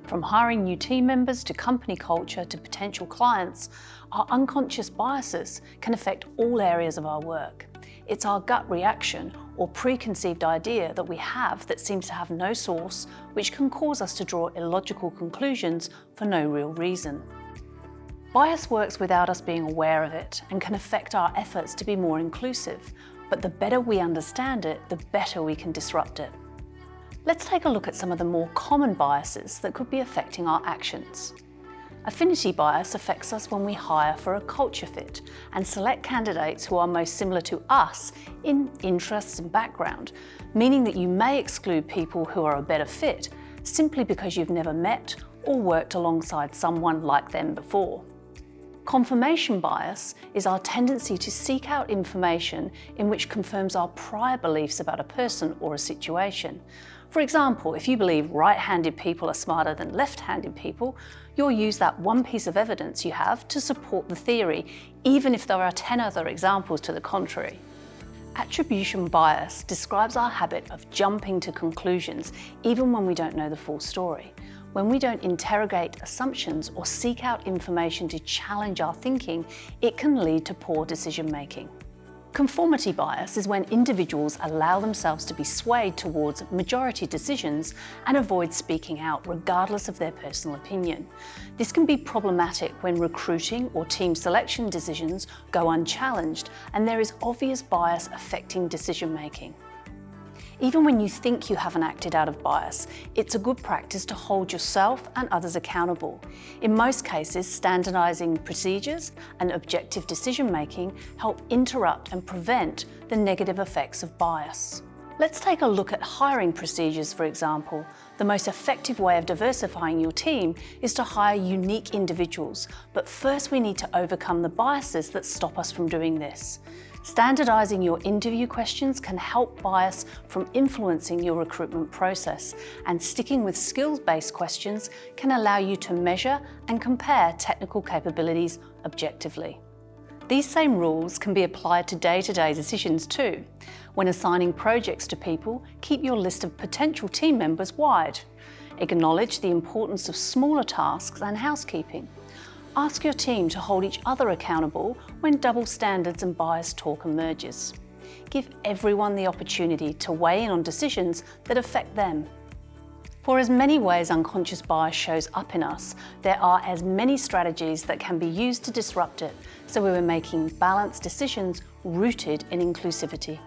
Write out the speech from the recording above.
From hiring new team members to company culture to potential clients, our unconscious biases can affect all areas of our work. It's our gut reaction or preconceived idea that we have that seems to have no source, which can cause us to draw illogical conclusions for no real reason. Bias works without us being aware of it and can affect our efforts to be more inclusive, but the better we understand it, the better we can disrupt it. Let's take a look at some of the more common biases that could be affecting our actions. Affinity bias affects us when we hire for a culture fit and select candidates who are most similar to us in interests and background, meaning that you may exclude people who are a better fit simply because you've never met or worked alongside someone like them before. Confirmation bias is our tendency to seek out information in which confirms our prior beliefs about a person or a situation. For example, if you believe right-handed people are smarter than left-handed people, you'll use that one piece of evidence you have to support the theory, even if there are 10 other examples to the contrary. Attribution bias describes our habit of jumping to conclusions even when we don't know the full story. When we don't interrogate assumptions or seek out information to challenge our thinking, it can lead to poor decision-making. Conformity bias is when individuals allow themselves to be swayed towards majority decisions and avoid speaking out regardless of their personal opinion. This can be problematic when recruiting or team selection decisions go unchallenged and there is obvious bias affecting decision-making. Even when you think you haven't acted out of bias, it's a good practice to hold yourself and others accountable. In most cases, standardizing procedures and objective decision-making help interrupt and prevent the negative effects of bias. Let's take a look at hiring procedures, for example. The most effective way of diversifying your team is to hire unique individuals, but first we need to overcome the biases that stop us from doing this. Standardizing your interview questions can help bias from influencing your recruitment process, and sticking with skills-based questions can allow you to measure and compare technical capabilities objectively. These same rules can be applied to day-to-day decisions too. When assigning projects to people, keep your list of potential team members wide. Acknowledge the importance of smaller tasks and housekeeping. Ask your team to hold each other accountable when double standards and bias talk emerges. Give everyone the opportunity to weigh in on decisions that affect them. For as many ways unconscious bias shows up in us, there are as many strategies that can be used to disrupt it, so we are making balanced decisions rooted in inclusivity.